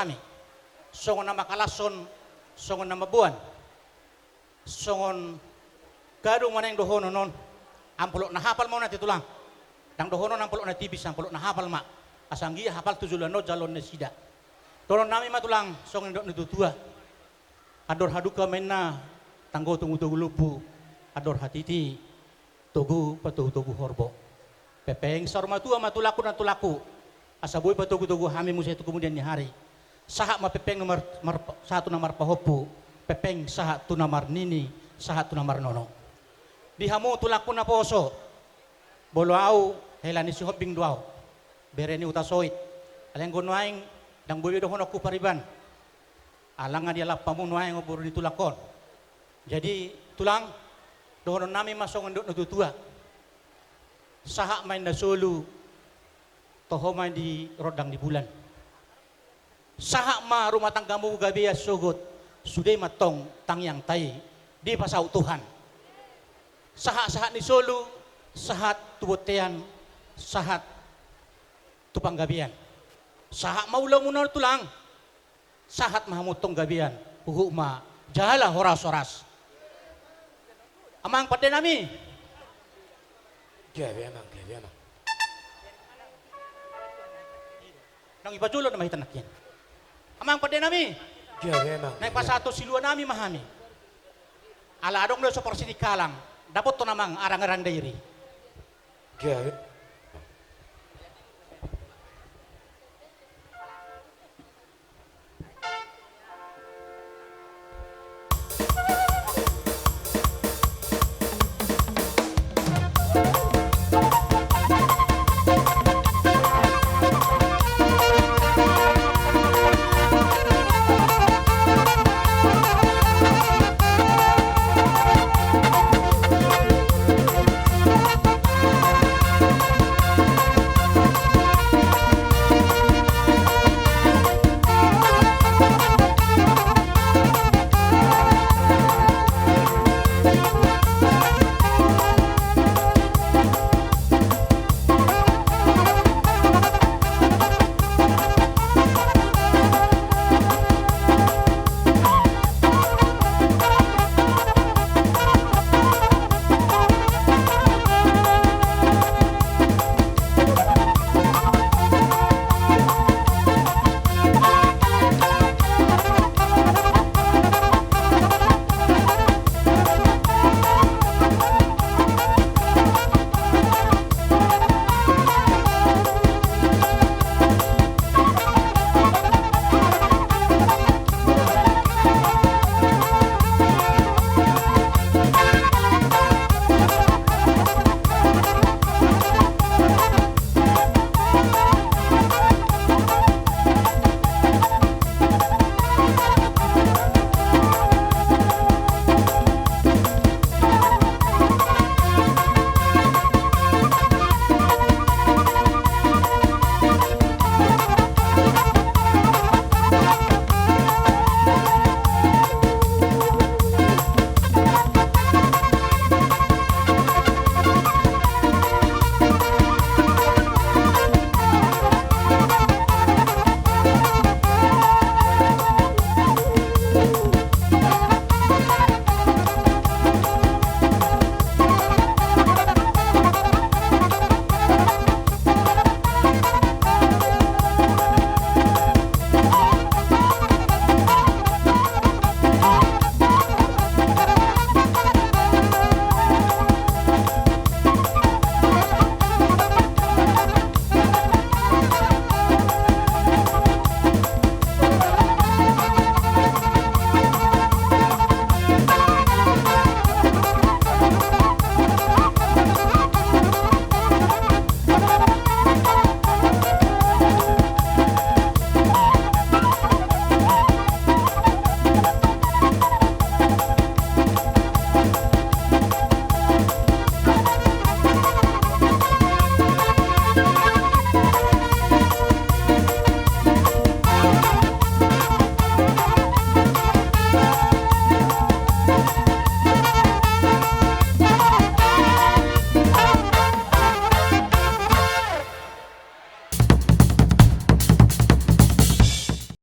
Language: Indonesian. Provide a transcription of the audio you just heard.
kami. Songon nama kalason, songon nama buan. Songon gadung mana yang dohono non. Ampulok na hafal mo na titulang. Dang dohono ampulok na tibis, ampulok na hafal mak. Asanggi hafal tujulano jalon na sida. Tolong nami matulang songon dok nututua. Ador haduka menna tanggo tunggu lupu. Ador hatiti tugu patugu horbo. Pepeng sarma tua matulaku na tulaku. Asaboy patugu hami musa itu kemudian ni hari. Saha ma pepeng nomor satu nomor pahopu. Pepeng saha tu nomor nini, saha tu nomor nono. Dihamu tulaku na poso. Bolo au helani si hoping duau. Bereni utasoit. Aleng gonoaing dang boyo dohono ku pariban. Alangan dia lapamu noaing oburu di tulakon. Jadi tulang dohono nami masong ndok nututua. Saha main da solu toho main di rodang di bulan. Saha ma rumah tanggamu gabia sogot sudah matong tangyang tai di pasau Tuhan. Sahat ni solu, sahat tubotean, sahat tupang gabian. Sahat maula munor tulang, sahat mahamutong gabian, ma jala horas-horas. Amang pada nami. Gabi amang. Nang ipajulo na mahitan nakyan. Amang pada nami. Gabi amang. Naik pasato silua nami mahami. Ala adong lo so porsi di kalang. Dapat to namang arang-arang dairi. Gabi.